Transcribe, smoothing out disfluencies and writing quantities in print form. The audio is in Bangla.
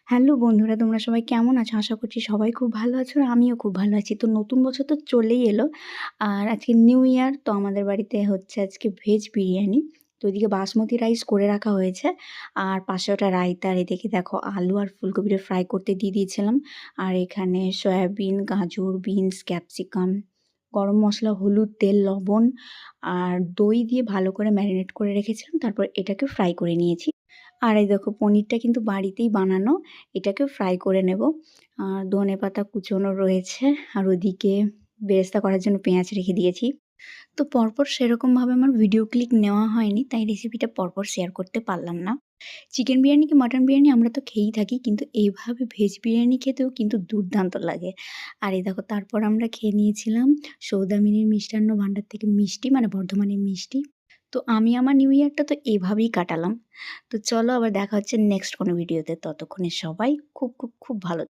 হ্যালো বন্ধুরা, তোমরা সবাই কেমন আছো? আশা করছি সবাই খুব ভালো আছো আর আমিও খুব ভালো আছি। তো নতুন বছর তো চলেই এলো। আর আজকে নিউ ইয়ার, তো আমাদের বাড়িতে হচ্ছে আজকে ভেজ বিরিয়ানি। তো ওইদিকে বাসমতি রাইস করে রাখা হয়েছে। আর পাশে ওটা রায়তা, আর এদিকে দেখো আলু আর ফুলকপিটা ফ্রাই করতে দিয়ে দিয়েছিলাম। আর এখানে সয়াবিন, গাজর, বিনস, ক্যাপসিকাম, গরম মসলা, হলুদ, তেল, লবণ আর দই দিয়ে ভালো করে ম্যারিনেট করে রেখেছিলাম। তারপর এটাকে ফ্রাই করে নিয়েছি। আর এই দেখো পনিরটা কিন্তু বাড়িতেই বানানো। এটাকেও ফ্রাই করে নেব। আর ধনেপাতা কুচোনো রয়েছে। আর ওদিকে বেরেস্তা করার জন্য পেঁয়াজ রেখে দিয়েছি। তো পরপর সেরকমভাবে আমার ভিডিও ক্লিপ নেওয়া হয়নি, তাই রেসিপিটা পরপর শেয়ার করতে পারলাম না। চিকেন বিরিয়ানি কি মাটন বিরিয়ানি আমরা তো খেয়েই থাকি, কিন্তু এইভাবে ভেজ বিরিয়ানি খেতেও কিন্তু দুর্দান্ত লাগে। আর এই দেখো তারপর আমরা খেয়ে নিয়েছিলাম সৌদামিনীর মিষ্টান্ন ভাণ্ডার থেকে মিষ্টি, মানে বর্ধমানের মিষ্টি। তো আমি আমার নিউ ইয়ারটা তো এভাবেই কাটালাম। তো চলো আবার দেখা হচ্ছে নেক্সট কোনো ভিডিওতে। ততক্ষণে সবাই খুব, খুব, খুব ভালো